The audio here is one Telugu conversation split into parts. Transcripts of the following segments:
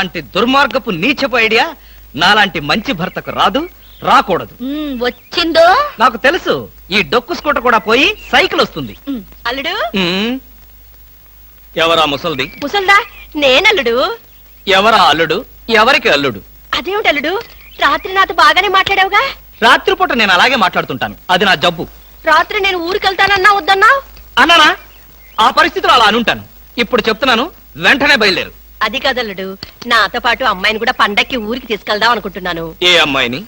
అలాంటి దుర్మార్గపు నీచపు ఐడియా నాలాంటి మంచి భర్తకు రాదు, రాకూడదు. వచ్చిందో నాకు తెలుసు. ఈ డొక్కు స్కూటర్ కూడా పోయి సైకిల్ వస్తుంది. అల్లుడు. ఎవరా ముసల్ది? ముసల్దా? నేనల్లుడు. ఎవరా అల్లుడు? ఎవరికి అల్లుడు? అదేమిటి అల్లుడు, రాత్రి నాతో బాగానే మాట్లాడావుగా? రాత్రిపూట నేను అలాగే మాట్లాడుతుంటాను, అది నా జబ్బు. రాత్రి నేను ఊరికెళ్తానన్నా వద్దన్నా? అన్నానా? ఆ పరిస్థితిలో అలా అనుంటాను. ఇప్పుడు చెప్తున్నాను, వెంటనే బయలుదేరు. అది కదల్లుడు, నాతో పాటు అమ్మాయిని కూడా పండక్కి ఊరికి తీసుకెళ్దాం అనుకుంటున్నాను. ఏ అమ్మాయిని?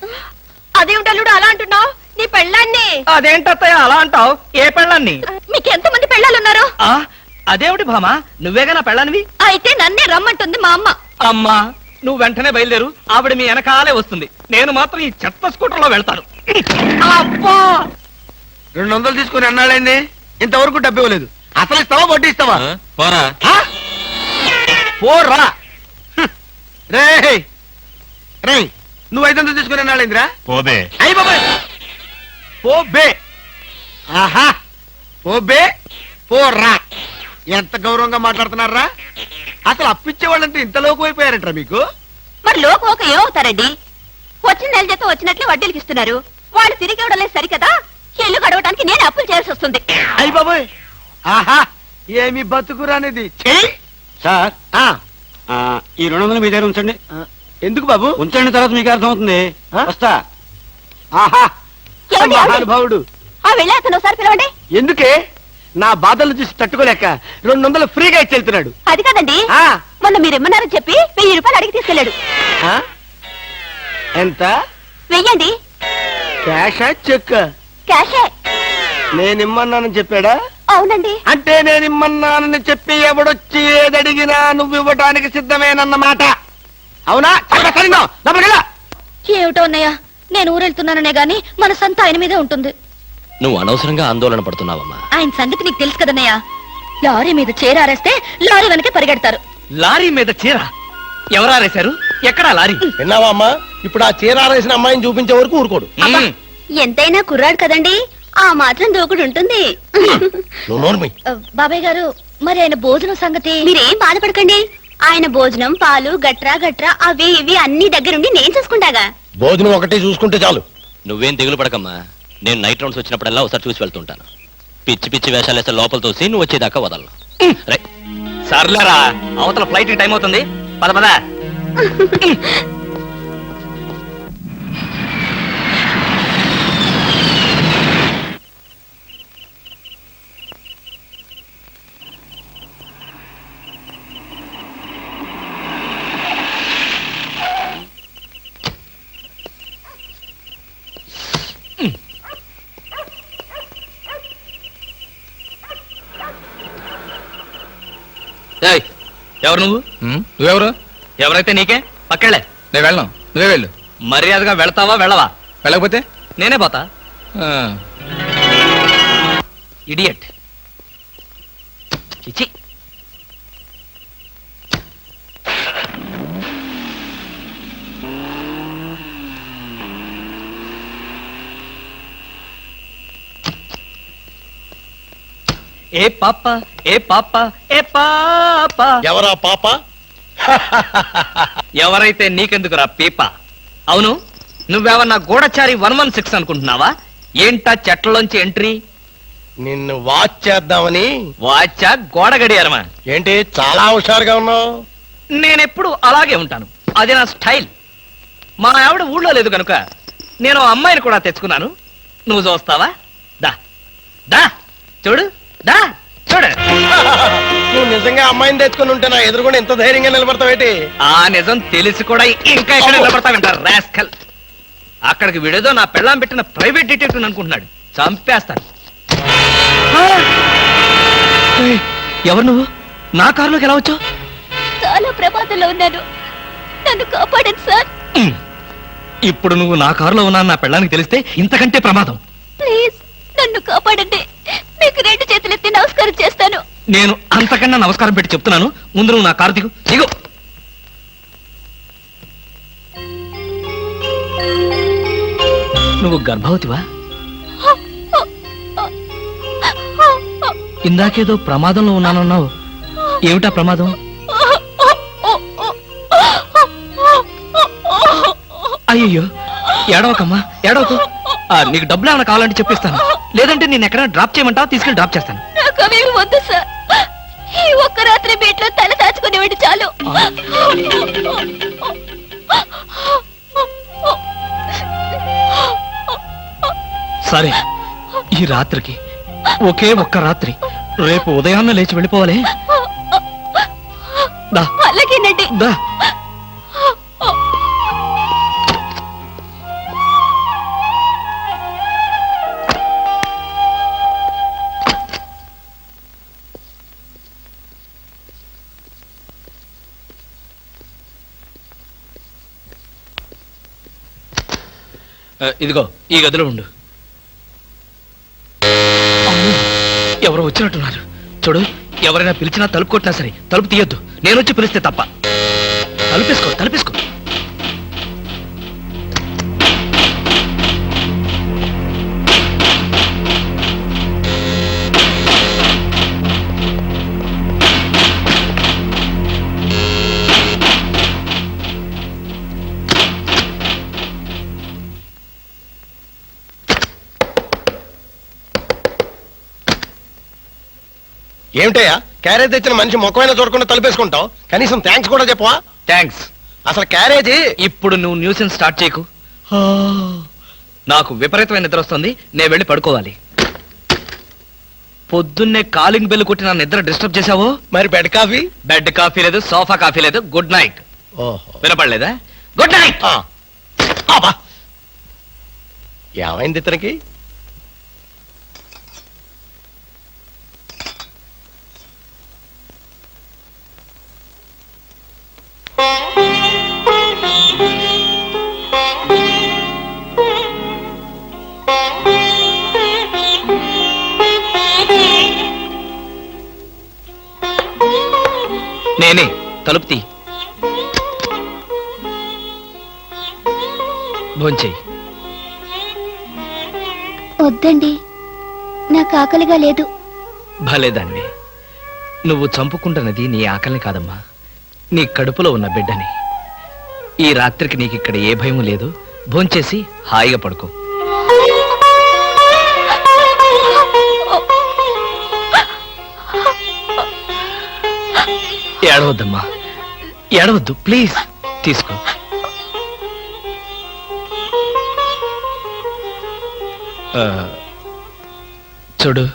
అదేమిటి అల్లుడు అలా అంటున్నావు? నీ పెళ్ళాన్ని. అదేంటత్తయ్య అలా అంటావు? ఏ పెళ్ళాన్ని? మీకు ఎంతమంది పెళ్ళాలున్నారు? అదేమిటి భామా, నువ్వేగా నా పెళ్ళానివి? అయితే నన్నే రమ్మంటుంది మా అమ్మ. అమ్మా, నువ్వు వెంటనే బయలుదేరు. ఆవిడ మీ వెనకాలే వస్తుంది. నేను మాత్రం ఈ చెత్త స్కూటర్ లో వెళ్తాను. అబ్బా, 200 తీసుకుని అన్నాడండి, ఇంతవరకు డబ్బు ఇవ్వలేదు. అసలు ఇస్తావా వడ్డీ ఇస్తావా? పోరా రే రే, నువ్వు 500 తీసుకుని అన్నాడేంద్రా? పోబే. అయ్యి బాబాయ్, పోబే. ఆహా, పోబే పోరా. ఎంత గౌరవంగా మాట్లాడుతున్నారా? అసలు అప్పిచ్చే వాళ్ళంటే ఇంత లోకు అయిపోయారంటారా మీకు? మరి లోకు ఒక ఏమవుతారండి? వచ్చిన నెల చేత వచ్చినట్లే వడ్డీలకి ఇస్తున్నారు. వాళ్ళు తిరిగి ఇవ్వడం లేదు సరికదా, ఇల్లు గడవడానికి నేను అప్పులు చేయాల్సి వస్తుంది. అయ్యి బాబాయ్, ఆహా, ఏమి బతుకురానిది. సార్, ఈ 200 మీ దగ్గర ఉంచండి. ఎందుకు బాబు? ఉంచండి, తర్వాత మీకు అర్థమవుతుంది. వస్తా. ఆహా, మహానుభావుడు. వెళ్ళి అతను ఒకసారి పిలవండి. ఎందుకే? నా బాధలు చూసి తట్టుకోలేక 200 ఫ్రీగా ఇచ్చి వెళ్తున్నాడు. అది కాదండి, మొన్న మీరు ఇమ్మన్నారని చెప్పి 1000 రూపాయలు అడిగి తీసుకెళ్ళాడు. ఎంత? వెయ్యండి. క్యాషా చెక్? క్యాషే. నేనిమ్మన్నానని చెప్పాడా? అవునండి. అంటే నేనిమ్మన్నానని చెప్పి ఎవడొచ్చి ఏదడిగినా నువ్వు ఇవ్వడానికి సిద్ధమేనన్నమాట. అవునా? ఏమిటో అన్నయ్య, నేను ఊరెళ్తున్నాననే గాని మనసంతా ఆయన మీదే ఉంటుంది. నువ్వు అనవసరంగా ఆందోళన పడుతున్నావమ్మా. ఆయన సంగతి నీకు తెలుసు కదన్నయ్య. లారీ మీద చీరారేస్తే లారీ వెనకే పరిగెడతారు. లారీ మీద చీర ఎవరారేశారు? ఎక్కడా లారీ? విన్నావా అమ్మా? ఇప్పుడు ఆ చీర ఆరేసిన అమ్మాయిని చూపించే వరకు ఊరుకోడు. ఎంతైనా కుర్రాడు కదండి, ఆ మాత్రం దూకుడు ఉంటుంది. బాబాయ్ గారు, మరి ఆయన భోజనం సంగతి? మీరేం బాధపడకండి, ఆయన భోజనం పాలు గట్రా గట్రా అవి ఇవి అన్ని దగ్గరుండి నేను చూసుకుంటాగా. భోజనం ఒకటి చూసుకుంటే చాలు. నువ్వేం దిగులు పడకమ్మా. నేను నైట్ రౌండ్స్ వచ్చినప్పుడల్లా ఒకసారి చూసి వెళ్తుంటాను. పిచ్చి పిచ్చి వేషాలు వేస్తే లోపల తోసి నువ్వు వచ్చేదాకా వదలను. సర్లేరా, అవతల ఫ్లైట్ టైం అవుతుంది. పద పద. ఎవరు నువ్వు? నువ్వెవరు? ఎవరైతే నీకే, పక్కెళ్ళే. నేను వెళ్ళను, నువ్వే వెళ్ళు. మర్యాదగా వెళ్తావా వెళ్ళవా? వెళ్ళకపోతే నేనే పోతా. ఇడియట్. చిచి. ఏ పాప ఏ పాప ఏ పాప. ఎవరా పాప? ఎవరైతే నీకెందుకురా పీప? అవును, నువ్వేమన్నా గూఢచారి 116 అనుకుంటున్నావా? ఏంటా చెట్లలోంచి ఎంట్రీ? నిన్ను వాచ్ చేద్దామని. వాచా గోడ గడియారమా? ఏంటి చాలా హుషారుగా ఉన్నావు? నేనెప్పుడు అలాగే ఉంటాను, అది నా స్టైల్. మా ఆవిడ ఊళ్ళో లేదు కనుక నేను అమ్మాయిని కూడా తెచ్చుకున్నాను. నువ్వు చూస్తావా? దా దా చూడు, దా చూడు. నువ్వు నిజంగా అమ్మాయిని తెచ్చుకుని ఉంటే నా ఎదురుకుండా ఎంత ధైర్యంగా నిలబడతావేటి? ఆ నిజం తెలిసి కూడా ఇంకా ఎక్కడ నిలబడతావంటారు రాస్కల్. అక్కడికి విడేదో నా పెళ్ళాం పెట్టిన ప్రైవేట్ డిటెక్టివ్ అనుకుంటున్నాడు. చంపేస్తాడు. ఎవరు నువ్వు? నా కారులోకి ఎలా వచ్చావు? చాలా ప్రమాదంలో ఉన్నాను, నన్ను కాపాడండి సార్. ఇప్పుడు నువ్వు నా కారులో ఉన్నా నా పెళ్ళానికి తెలిస్తే ఇంతకంటే ప్రమాదం. ప్లీజ్ నన్ను కాపాడండి, మీకు 2 చేతులెత్తి నమస్కారం చేస్తాను. నేను అంతకన్నా నమస్కారం పెట్టి చెప్తున్నాను, ముందు నువ్వు నా కారు దిగు. దిగు. నువ్వు గర్భవతివా? ఇందాకేదో ప్రమాదంలో ఉన్నానన్నావు, ఏమిటా ప్రమాదం? అయ్యో ఏడవకమ్మా ఏడవకు. నీకు డబ్బులు ఏమైనా కావాలంటే చెప్పిస్తాను, లేదంటే నేను ఎక్కడైనా డ్రాప్ చేయమంటావా? తీసుకెళ్ళి డ్రాప్ చేస్తాను. నాకు అవేమి వద్దు సార్. ఈ ఒక్క రాత్రి బీట్లో తల దాచుకునేవాడి చాలు. సరే, ఈ రాత్రికి ఒకే ఒక్క రాత్రి, రేపు ఉదయాన్నే లేచి వెళ్ళిపోవాలి. దా అలాగేనండి. దా. ఇదిగో ఈ గదిలో ఉండు. అమ్మో, ఎవరో వచ్చినట్టున్నారు. చూడు, ఎవరైనా పిలిచినా తలుపు కొట్టినా సరే తలుపు తీయొద్దు. నేను వచ్చి పిలిస్తే తప్ప. తలుపేసుకో తలుపేసుకో. ఏమిటయ్యా, క్యారేజ్ తెచ్చిన మనిషి ముఖమైనా చూడకుండా తలుపేసుకుంటావు, కనీసం థ్యాంక్స్ కూడా చెప్పవా? థ్యాంక్స్. అసలు క్యారేజీ ఇప్పుడు నువ్వు న్యూసెన్స్ స్టార్ట్ చేయకు. నాకు విపరీతమైన నిద్ర వస్తుంది, నేను వెళ్ళి పడుకోవాలి. పొద్దున్నే కాలింగ్ బెల్ కొట్టి నా నిద్ర డిస్టర్బ్ చేశావో. మరి బెడ్ కాఫీ? బెడ్ కాఫీ లేదు, సోఫా కాఫీ లేదు. Good night. ఓహో, వినపడలేదా? Good night. ఏమైంది ఇతనికి? నేనే. తలుపు తీ. భోంచేయి. వద్దండి, నాకు ఆకలిగా లేదు. భలేదాన్ని. నువ్వు చంపుకుంటున్నది నీ ఆకలిని కాదమ్మా, నీ కడుపులో ఉన్న బిడ్డని. ఈ రాత్రికి నీకు ఇక్కడ ఏ భయం లేదు. భోంచేసి హాయిగా పడుకో. ఏడవద్దమ్మా, ఏడవద్దు ప్లీజ్. తీసుకో. చూడు,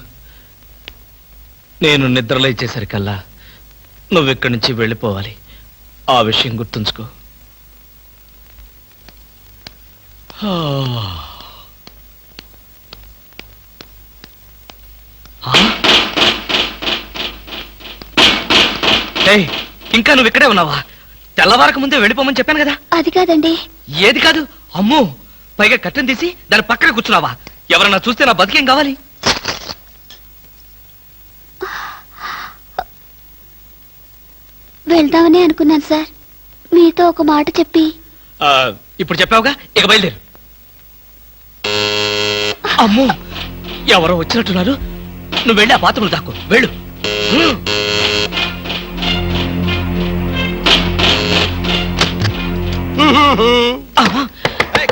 నేను నిద్రలేచేసరికల్లా నువ్వు ఇక్కడి నుంచి వెళ్ళిపోవాలి. ఆ విషయం గుర్తుంచుకో. ఏయ్, ఇంకా నువ్వు ఇక్కడే ఉన్నావా? తెల్లవారక ముందే వెళ్ళిపోమని చెప్పాను కదా. అది కాదండి. ఏది కాదు? అమ్మో, పైగా కట్టెను తీసి దాని పక్కన కూర్చున్నావా? ఎవరన్నా చూస్తే నా బతికేం కావాలి? వెళ్దామని అనుకున్నాను సార్, మీతో ఒక మాట చెప్పి. ఇప్పుడు చెప్పావుగా, ఇక బయలుదేరు. అమ్మో, ఎవరో వచ్చినట్టున్నారు. నువ్వు వెళ్ళి ఆ బాత్రూంలో దాక్కో. వెళ్ళు.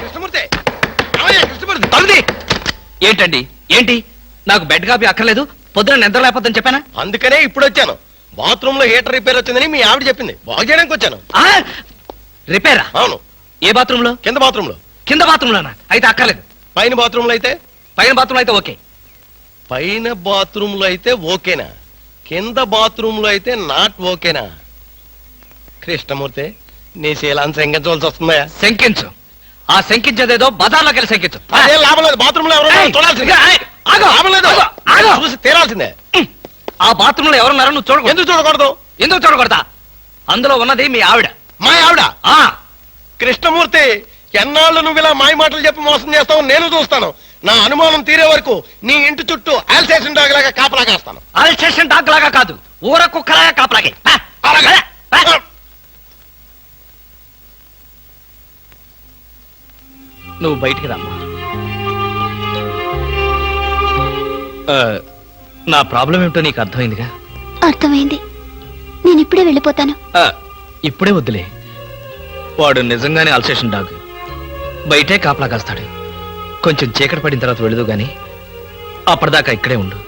కృష్ణమూర్తి, తలుది. ఏంటండి ఏంటి? నాకు బెడ్ కాపీ అక్కర్లేదు, పొద్దున నిద్ర లేకపోద్దని చెప్పానా? అందుకనే ఇప్పుడు వచ్చాను. బాత్రూమ్ లో హీటర్ రిపేర్ వచ్చిందని మీ ఆవిడ చెప్పింది, బాగు చేయడానికి వచ్చాను. రిపేరా? అవును. ఏ బాత్రూమ్ లో? కింద బాత్రూమ్ లో. కింద బాత్రూమ్ లోనా? అయితే అక్కర్లేదు. పైన బాత్రూమ్ లో అయితే? పైన బాత్రూమ్ అయితే ఓకే. పైన బాత్రూమ్ లో అయితే ఓకేనా? కింద బాత్రూమ్ లో అయితే నాట్ ఓకేనా? కృష్ణమూర్తి, నీ శీలాన్ని శంకించవలసి వస్తుందా? శంకించు. ఆ శంకించేదేదో బజార్లోకి వెళ్ళి శంకించు. అదే లాభం లేదు. బాత్రూమ్ లో ఎవరు చూడాల్సిందే. లాభం లేదు. చూసి తీరాల్సిందే. ఆ బాత్రూమ్ లో ఎవరున్నారో నువ్వు చూడకూడదు. ఎందుకు చూడకూడదు? ఎందుకు చూడకూడదా? అందులో ఉన్నది మీ ఆవిడ. మా ఆవిడ? కృష్ణమూర్తి, ఎన్నాళ్ళు నువ్వు ఇలా మాయ మాటలు చెప్పి మోసం చేస్తావు నేను చూస్తాను. నా అనుమానం తీరే వరకు నీ ఇంటి చుట్టూ ఆల్సేషన్ డాగ్ లాగా కాపలా కాస్తాను. ఆల్సేషన్ డాగ్ లాగా కాదు, ఊర కుక్కలాగా కాపలాగే. నువ్వు బయటికి రామ్మా. నా ప్రాబ్లం ఏమిటో నీకు అర్థమైందిగా? అర్థమైంది. నేను ఇప్పుడే వెళ్ళిపోతాను. ఇప్పుడే వద్దులే. వాడు నిజంగానే అల్సేషన్ డాగ్. బయటే కాపలా కాస్తాడు. కొంచెం చీకటి పడిన తర్వాత వెళదు గాని అప్పటిదాకా ఇక్కడే ఉండు.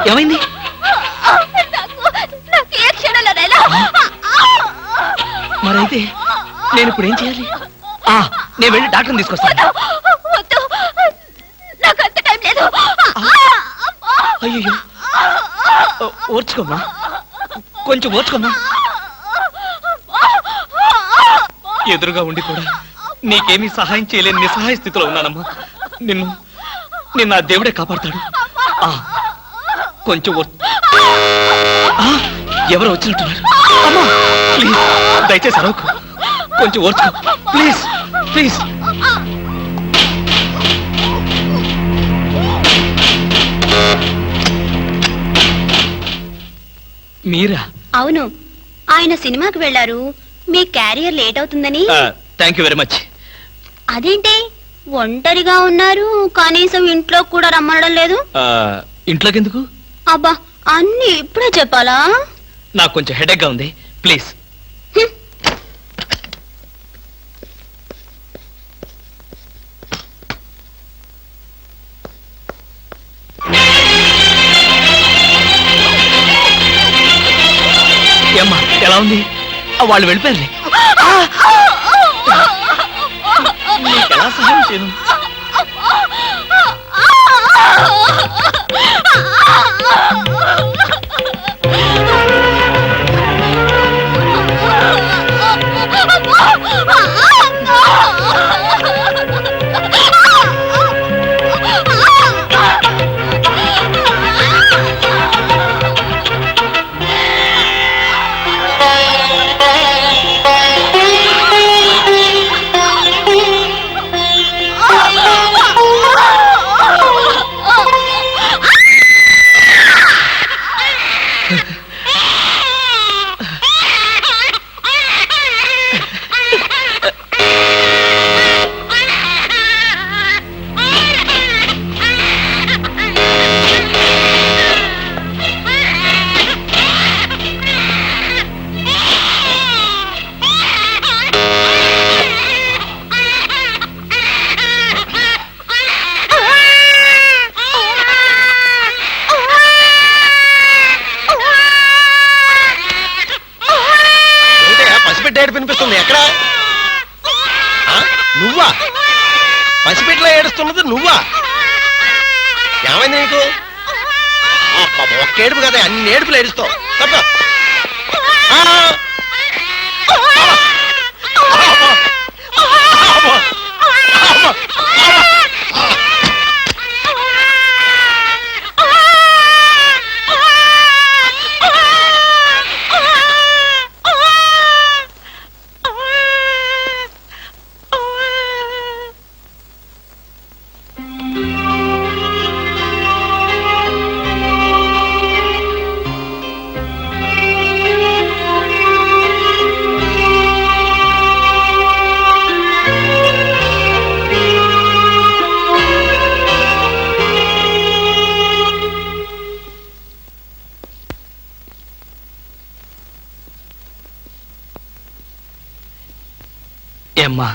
ఏమైంది? మరైతే నేను ఇప్పుడు ఏం చేయాలి? నేను వెళ్ళి డాక్టర్ని తీసుకొస్తాను. అయ్యో, ఓర్చుకోమ్మా, కొంచెం ఓర్చుకోమ్మా. ఎదురుగా ఉండి కూడా నీకేమీ సహాయం చేయలేని నిస్సహాయ స్థితిలో ఉన్నానమ్మా. నిన్ను ఆ దేవుడే కాపాడతాడు. కొంచెం ఎవరో వచ్చినట్టున్నారు. అమ్మా, ప్లీజ్ దయచేసి అరవకు, కొంచెం ఓర్చుకో ప్లీజ్ ప్లీజ్. మీరా? అవును, ఆయన సినిమాకి వెళ్లారు. మీ క్యారియర్ లేట్ అవుతుందని. Thank you very much. అదేంటి ఒంటరిగా ఉన్నారు, కనీసం ఇంట్లో కూడా రమ్మనడం లేదు? ఇంట్లోకి ఎందుకు? అబ్బా, అన్ని ఇప్పుడే చెప్పాలా? నాకు కొంచెం హెడేక్ గా ఉంది, ప్లీజ్. ఏమ్మా, ఎలా ఉంది? వాళ్ళు వెళ్ళిపోయారులే. నీకు ఎలా సహాయం చేయను? వినిపిస్తుంది. ఎక్కడ? నువ్వా? పసిపెట్లా ఏడుస్తున్నది నువ్వా? ఏమైంది నీకు? ఒక్క ఏడుపు కదా, అన్ని ఏడుపులు ఏడుస్తావు. తప్ప ఏమ్మా,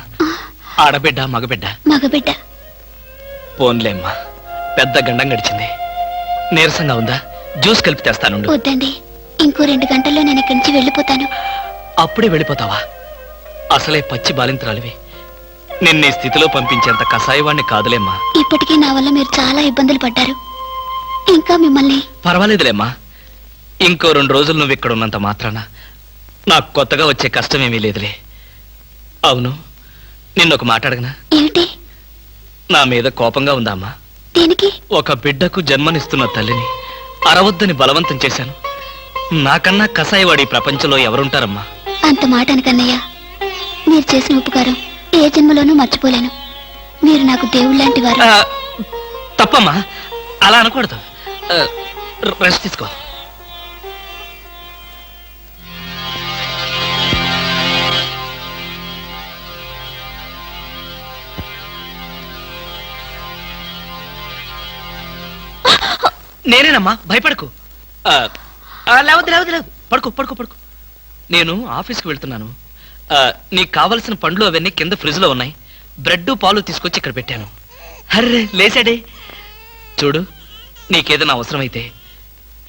ఆడబిడ్డ మగబిడ్డ? మగబిడ్డ. పోన్లేమ్మా, పెద్ద గండం గడిచింది. నీరసంగా ఉందా? జ్యూస్ కలిపి తెస్తాను. వద్దండి, ఇంకో 2 గంటల్లో నేను ఇక్కడి నుంచి వెళ్ళిపోతాను. అప్పుడే వెళ్ళిపోతావా? అసలే పచ్చి బాలింతరాలివి. నిన్న ఈ స్థితిలో పంపించేంత కసాయవాణ్ణి కాదులేమ్మా. ఇప్పటికీ నా వల్ల మీరు చాలా ఇబ్బందులు పడ్డారు. ఇంకా మిమ్మల్ని. పర్వాలేదులేమ్మా, ఇంకో 2 రోజులు నువ్వు ఇక్కడ ఉన్నంత మాత్రాన నాకు కొత్తగా వచ్చే కష్టమేమీ లేదులే. అవును, నిన్నొక మాట అడగనా? ఏమిటి? నా మీద కోపంగా ఉందా అమ్మా? దీనికి ఒక బిడ్డకు జన్మనిస్తున్న తల్లిని అరవద్దని బలవంతం చేశాను. నాకన్నా కసాయివాడి ఈ ప్రపంచంలో ఎవరుంటారమ్మా? అంత మాట అనకన్నయ్య. మీరు చేసిన ఉపకారం ఏ జన్మలోనూ మర్చిపోలేను. మీరు నాకు దేవుళ్ళంటి వారు. తప్పమ్మా, అలా అనకూడదు. రెస్ట్ తీసుకో. నేనేనమ్మా, భయపడకు. లేవద్దు లేవద్దు లేవద్దు, పడుకో పడుకో పడుకో. నేను ఆఫీస్కి వెళ్తున్నాను. నీకు కావలసిన పండ్లు అవన్నీ కింద ఫ్రిడ్జ్ లో ఉన్నాయి. బ్రెడ్ పాలు తీసుకొచ్చి ఇక్కడ పెట్టాను. హర్రే లేసాడే. చూడు, నీకేదైనా అవసరమైతే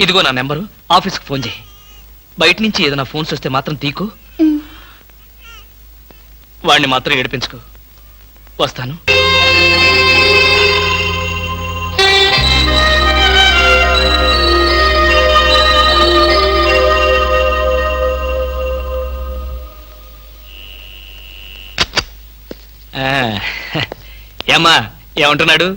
ఇదిగో నా నెంబరు, ఆఫీస్కి ఫోన్ చేయి. బయట నుంచి ఏదైనా ఫోన్స్ వస్తే మాత్రం తీకు. వాడిని మాత్రం ఏడిపించుకో. వస్తాను. ఏమ్మా, ఏమంటున్నాడు?